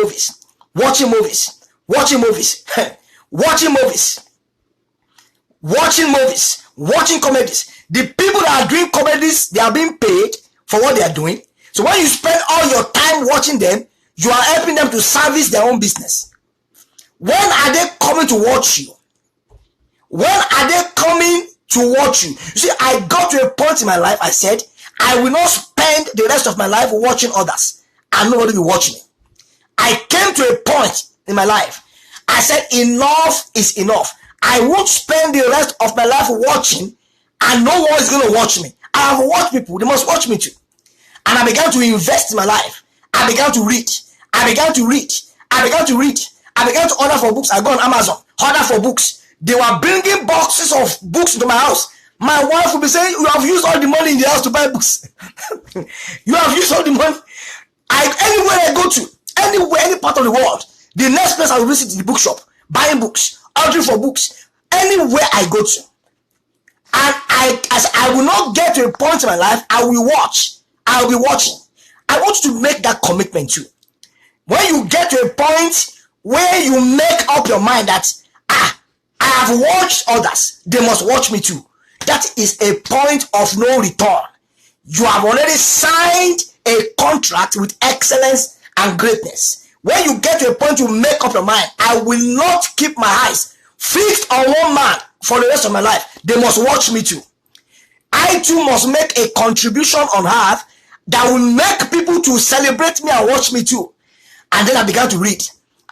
Speaker 1: comedies. The people that are doing comedies, they are being paid for what they are doing. So when you spend all your time watching them, you are helping them to service their own business. When are they coming to watch you? You see, I got to a point in my life, I said, I will not spend the rest of my life watching others and nobody will watch me. I came to a point in my life, I said, enough is enough. I won't spend the rest of my life watching and no one is going to watch me. I have watched people, they must watch me too. And I began to invest in my life. I began to read. I began to order for books. I go on Amazon, order for books. They were bringing boxes of books into my house. My wife would be saying, you have used all the money in the house to buy books. You have used all the money. Anywhere I go to, any part of the world, the next place I will visit is the bookshop, buying books, ordering for books, anywhere I go to. And I will not get to a point in my life, I will be watching. I want you to make that commitment too. When you get to a point where you make up your mind that, I have watched others, they must watch me too. That is a point of no return. You have already signed a contract with excellence and greatness. When you get to a point you make up your mind, I will not keep my eyes fixed on one man for the rest of my life. They must watch me too. I too must make a contribution on earth that will make people to celebrate me and watch me too. And then I began to read.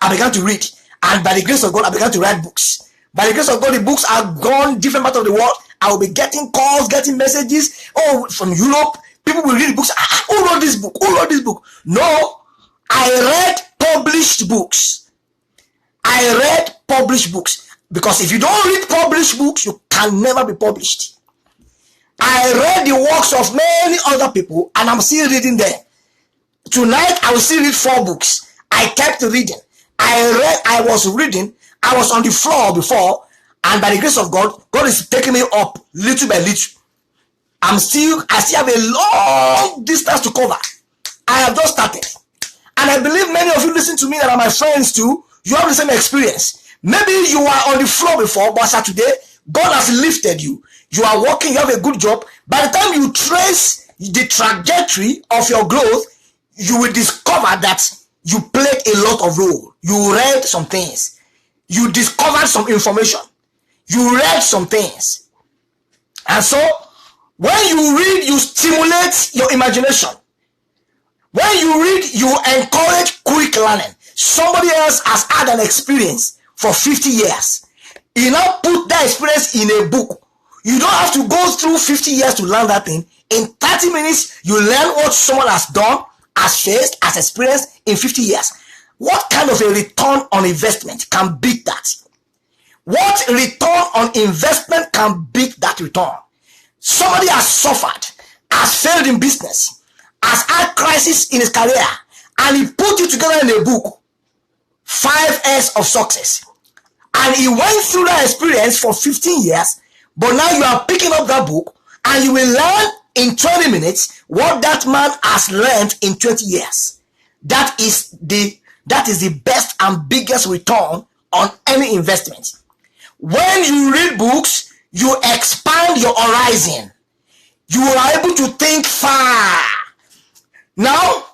Speaker 1: And by the grace of God, I began to write books. By the grace of God, the books are gone different parts of the world. I will be getting calls, getting messages. Oh, from Europe, people will read books. Who wrote this book? No, I read published books. Because if you don't read published books, you can never be published. I read the works of many other people, and I'm still reading them. Tonight, I will still read 4 books. I kept reading. I was reading. I was on the floor before, and by the grace of God, God is taking me up little by little. I still have a long distance to cover. I have just started. And I believe many of you listen to me that are my friends too. You have the same experience. Maybe you are on the floor before, but as today, God has lifted you. You are working, you have a good job. By the time you trace the trajectory of your growth, you will discover that you played a lot of role. You read some things. You discovered some information. You read some things. And so, when you read, you stimulate your imagination. When you read, you encourage quick learning. Somebody else has had an experience for 50 years. You now put that experience in a book. You don't have to go through 50 years to learn that thing. In 30 minutes, you learn what someone has done, has faced, has experienced in 50 years. What kind of a return on investment can beat that? What return on investment can beat that return? Somebody has suffered, has failed in business, has had crisis in his career, and he put it together in a book, 5 S's of success. And he went through that experience for 15 years, but now you are picking up that book, and you will learn in 20 minutes what that man has learned in 20 years. That is the best and biggest return on any investment. When you read books, you expand your horizon. You are able to think far. Now,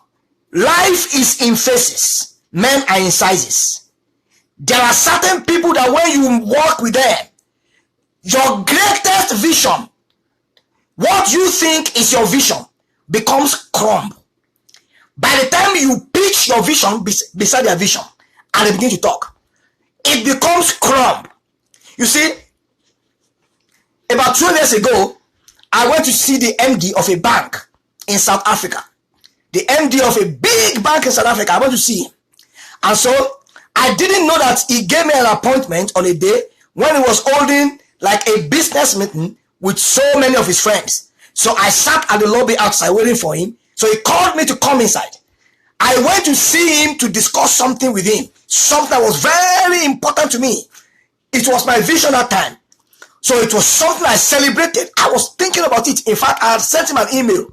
Speaker 1: life is in phases. Men are in sizes. There are certain people that when you work with them, your greatest vision, what you think is your vision, becomes crumb. By the time you pitch your vision beside their vision and they begin to talk, it becomes crumb. You see, about 2 years ago, I went to see the MD of a bank in South Africa. The MD of a big bank in South Africa, I went to see him. And so, I didn't know that he gave me an appointment on a day when he was holding like a business meeting with so many of his friends. So I sat at the lobby outside waiting for him. So he called me to come inside. I went to see him to discuss something with him. Something that was very important to me. It was my vision at that time. So it was something I celebrated. I was thinking about it. In fact, I had sent him an email.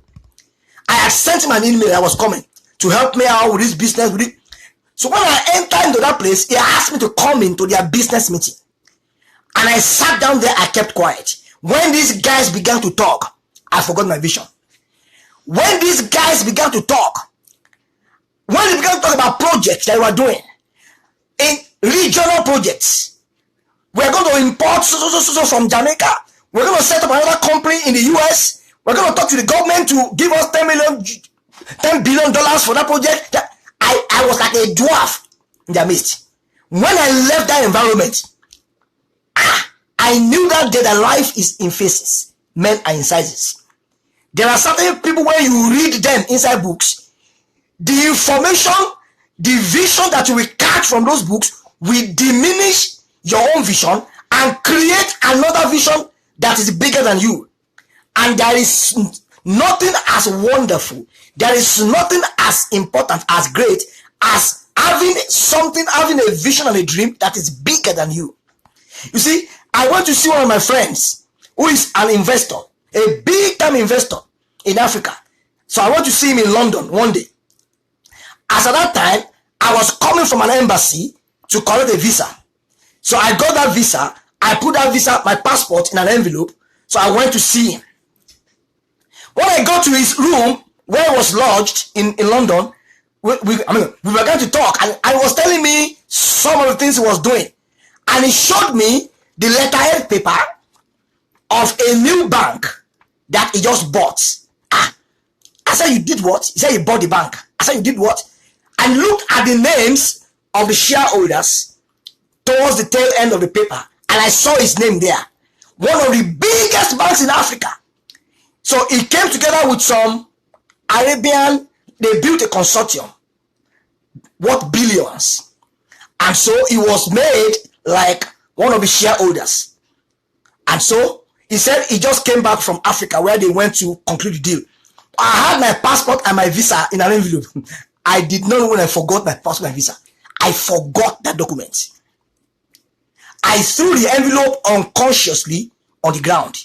Speaker 1: I was coming to help me out with this business. With it. So when I entered into that place, he asked me to come into their business meeting. And I sat down there, I kept quiet. When these guys began to talk, I forgot my vision. When these guys began to talk, when they began to talk about projects that we were doing, in regional projects, we're going to import so from Jamaica. We're going to set up another company in the US. We're going to talk to the government to give us $10 billion for that project. I was like a dwarf in their midst. When I left that environment, I knew that day that life is in phases. Men are in sizes. There are certain people, when you read them inside books, the information, the vision that you will catch from those books will diminish your own vision and create another vision that is bigger than you. And there is nothing as wonderful, there is nothing as important, as great as having a vision and a dream that is bigger than you. You see, I went to see one of my friends who is an investor, a big time investor in Africa. So I went to see him in London one day. As at that time, I was coming from an embassy to collect a visa. So I got that visa. I put that visa, my passport, in an envelope. So I went to see him. When I got to his room, where I was lodged in London, we were going to talk. And he was telling me some of the things he was doing. And he showed me the letterhead paper of a new bank that he just bought. I said, you did what? He said, you bought the bank. I said, you did what? And looked at the names of the shareholders towards the tail end of the paper. And I saw his name there. One of the biggest banks in Africa. So he came together with some Arabian, they built a consortium worth billions. And so he was made like one of the shareholders. And so He said he just came back from Africa where they went to conclude the deal. I had my passport and my visa in an envelope. I did not know when I forgot my passport and visa. I forgot that document. I threw the envelope unconsciously on the ground.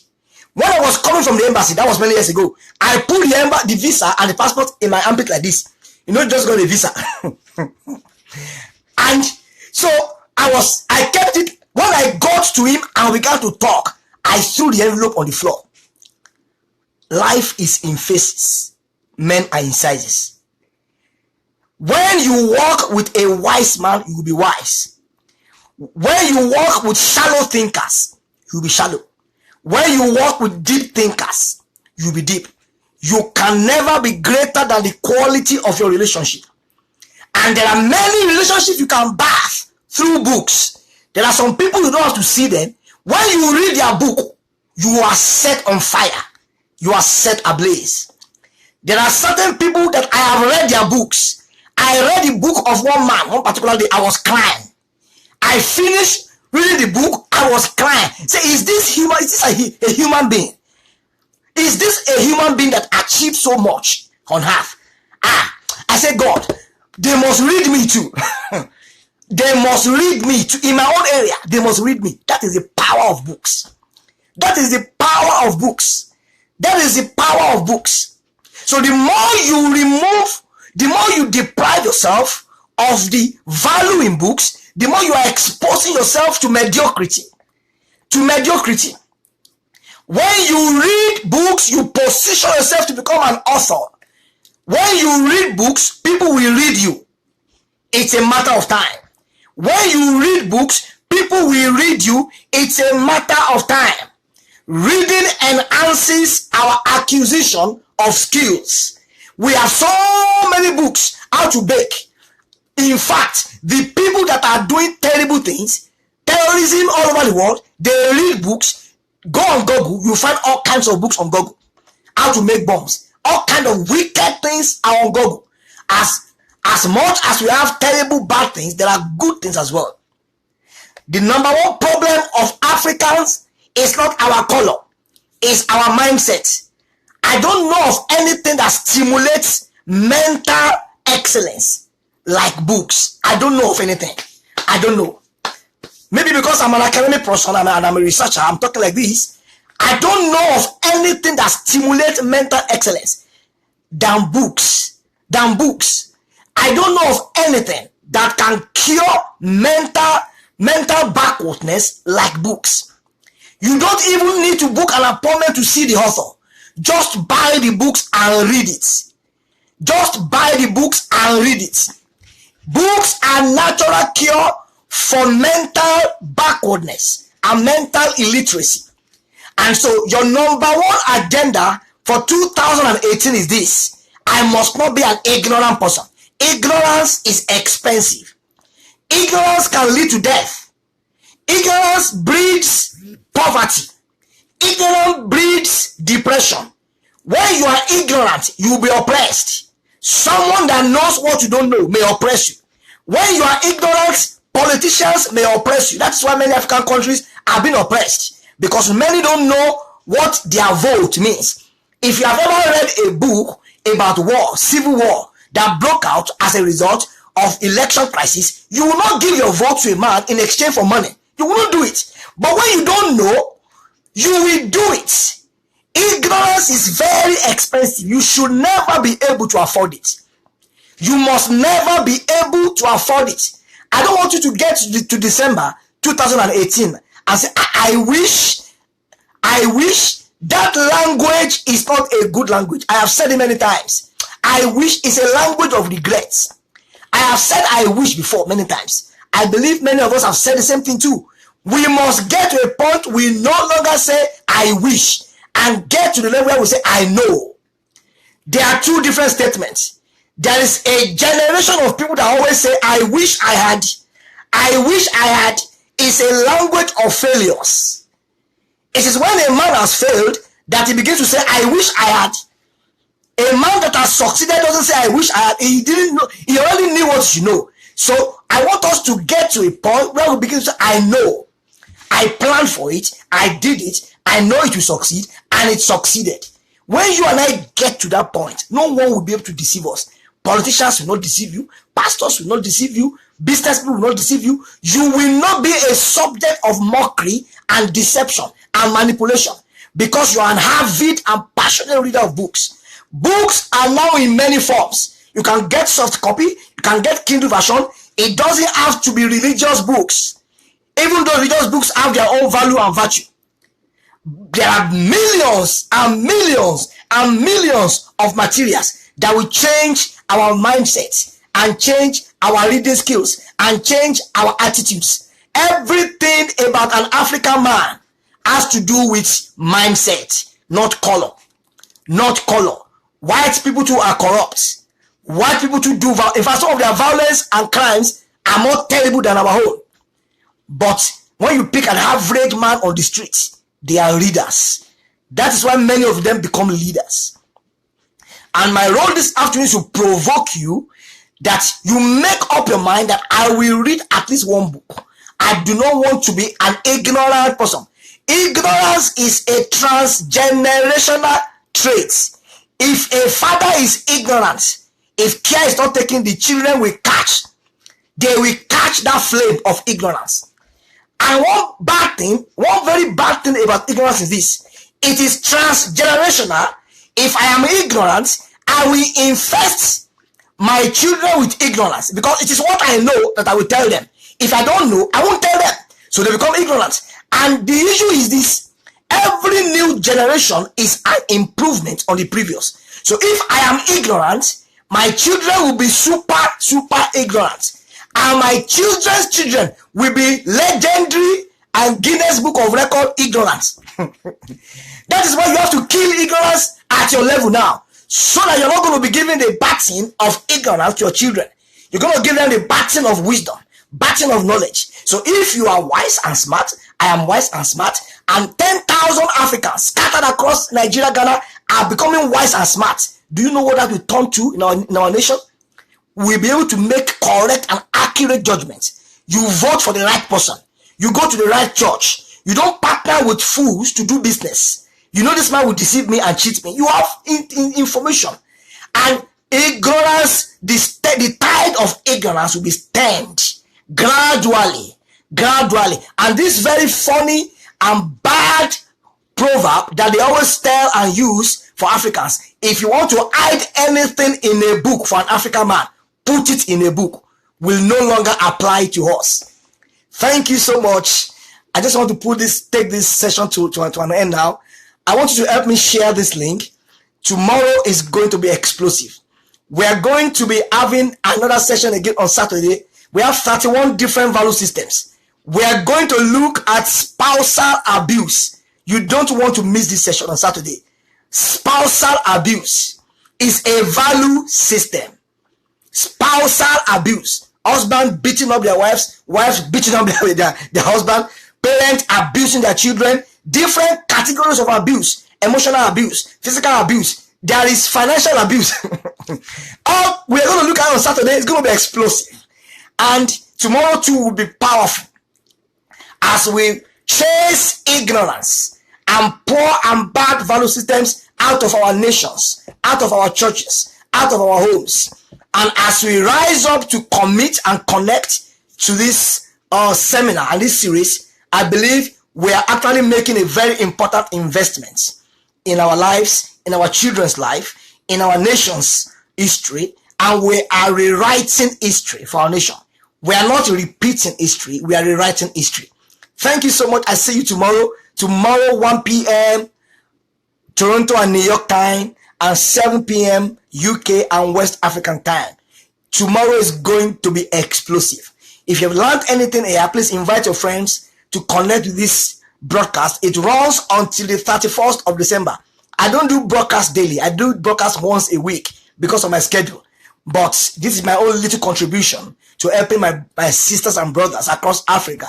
Speaker 1: When I was coming from the embassy, that was many years ago, I put the visa and the passport in my armpit like this. You know, just got a visa. And so I kept it. When I got to him and we began to talk, I threw the envelope on the floor. Life is in phases. Men are in sizes. When you walk with a wise man, you will be wise. When you walk with shallow thinkers, you will be shallow. When you walk with deep thinkers, you will be deep. You can never be greater than the quality of your relationship. And there are many relationships you can bath through books. There are some people you don't have to see them. When you read their book, you are set on fire. You are set ablaze. There are certain people that I have read their books. I read the book of one man. One particular day, I was crying. I finished reading the book. I was crying. Say, is this human? Is this a human being? Is this a human being that achieved so much on earth? I said, God, they must read me too. They must read me too. In my own area, they must read me. That is the power of books. That is the power of books. That is the power of books. So the more you remove, the more you deprive yourself of the value in books, the more you are exposing yourself to mediocrity. To mediocrity. When you read books, you position yourself to become an author. When you read books, people will read you. It's a matter of time. When you read books, people will read you. It's a matter of time. Reading enhances our acquisition of skills. We have so many books how to bake. In fact, the people that are doing terrible things, terrorism all over the world, they read books. Go on Google, you find all kinds of books on Google. How to make bombs. All kinds of wicked things are on Google. As much as we have terrible bad things, there are good things as well. The number one problem of Africans is not our color, it's our mindset. I don't know of anything that stimulates mental excellence like books. I don't know of anything. I don't know. Maybe because I'm an academic person and I'm a researcher, I'm talking like this. I don't know of anything that stimulates mental excellence than books. I don't know of anything that can cure mental backwardness like books. You don't even need to book an appointment to see the author. Just buy the books and read it. Just buy the books and read it. Books are natural cure for mental backwardness and mental illiteracy. And so your number one agenda for 2018 is this: I must not be an ignorant person. Ignorance is expensive. Ignorance can lead to death. Ignorance breeds poverty. Ignorance breeds depression. When you are ignorant, you will be oppressed. Someone that knows what you don't know may oppress you. When you are ignorant, politicians may oppress you. That's why many African countries have been oppressed, because many don't know what their vote means. If you have ever read a book about war, civil war, that broke out as a result of election crisis, you will not give your vote to a man in exchange for money. You will not do it. But when you don't know, you will do it. Ignorance is very expensive. You should never be able to afford it. You must never be able to afford it. I don't want you to get to December 2018 and say, I wish that language is not a good language. I have said it many times. I wish is a language of regrets. I have said I wish before many times. I believe many of us have said the same thing too. We must get to a point we no longer say I wish and get to the level where we say I know. There are two different statements. There is a generation of people that always say I wish I had. I wish I had is a language of failures. It is when a man has failed that he begins to say I wish I had. A man that has succeeded doesn't say I wish I had. He didn't know. He already knew what you know. So I want us to get to a point where we begin to say I know. I planned for it, I did it, I know it will succeed, and it succeeded. When you and I get to that point, no one will be able to deceive us. Politicians will not deceive you, pastors will not deceive you, business people will not deceive you. You will not be a subject of mockery and deception and manipulation, because you are an avid and passionate reader of books. Books are now in many forms. You can get soft copy, you can get Kindle version. It doesn't have to be religious books. Even though religious books have their own value and virtue, there are millions and millions and millions of materials that will change our mindset and change our reading skills and change our attitudes. Everything about an African man has to do with mindset, not color. Not color. White people too are corrupt. White people too do, in fact, some of their violence and crimes are more terrible than our own. But when you pick an average man on the streets, they are leaders. That is why many of them become leaders. And my role this afternoon is to provoke you that you make up your mind that I will read at least one book. I do not want to be an ignorant person. Ignorance is a transgenerational trait. If a father is ignorant, if care is not taken, the children will catch. They will catch that flame of ignorance. And one very bad thing about ignorance is this: it is transgenerational. If I am ignorant, I will infest my children with ignorance, because it is what I know that I will tell them. If I don't know, I won't tell them. So they become ignorant. And the issue is this: every new generation is an improvement on the previous. So if I am ignorant, my children will be super ignorant. And my children's children will be legendary and Guinness Book of Record ignorance. That is why you have to kill ignorance at your level now, so that you're not going to be giving the baton of ignorance to your children. You're going to give them the baton of wisdom, baton of knowledge. So if you are wise and smart, I am wise and smart, and 10,000 Africans scattered across Nigeria, Ghana are becoming wise and smart. Do you know what that will turn to in our nation? We'll be able to make correct and accurate judgments. You vote for the right person. You go to the right church. You don't partner with fools to do business. You know this man will deceive me and cheat me. You have information. And ignorance, the tide of ignorance will be stemmed gradually. And this very funny and bad proverb that they always tell and use for Africans: if you want to hide anything in a book for an African man, put it in a book, will no longer apply to us. Thank you so much. I just want to take this session to an end now. I want you to help me share this link. Tomorrow is going to be explosive. We are going to be having another session again on Saturday. We have 31 different value systems. We are going to look at spousal abuse. You don't want to miss this session on Saturday. Spousal abuse is a value system. Spousal abuse: husband beating up their wives beating up their husband, parents abusing their children, different categories of abuse: emotional abuse, physical abuse, there is financial abuse. All we're going to look at on Saturday is going to be explosive, and tomorrow too will be powerful as we chase ignorance and poor and bad value systems out of our nations, out of our churches, out of our homes. And as we rise up to commit and connect to this seminar and this series, I believe we are actually making a very important investment in our lives, in our children's life, in our nation's history, and we are rewriting history for our nation. We are not repeating history, we are rewriting history. Thank you so much. I see you tomorrow. Tomorrow, 1 p.m. Toronto and New York time, and 7 p.m. UK and West African time. Tomorrow is going to be explosive. If you have learned anything here, please invite your friends to connect with this broadcast. It runs until the 31st of December. I don't do broadcast daily. I do broadcast once a week because of my schedule. But this is my own little contribution to helping my sisters and brothers across Africa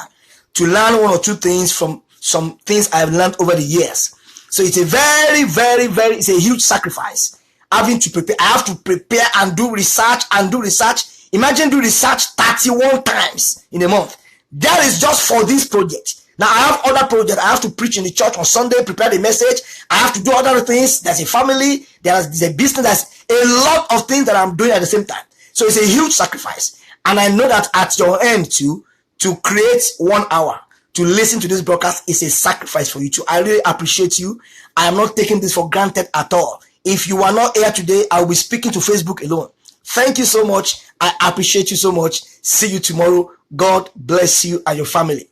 Speaker 1: to learn one or two things from some things I've learned over the years. So it's a it's a huge sacrifice having to prepare. I have to prepare and do research. Imagine do research 31 times in a month. That is just for this project. Now I have other projects. I have to preach in the church on Sunday, prepare the message. I have to do other things. There's a family. There's a business. There's a lot of things that I'm doing at the same time. So it's a huge sacrifice. And I know that at your end too, to create 1 hour to listen to this broadcast is a sacrifice for you too. I really appreciate you. I am not taking this for granted at all. If you are not here today, I will be speaking to Facebook alone. Thank you so much. I appreciate you so much. See you tomorrow. God bless you and your family.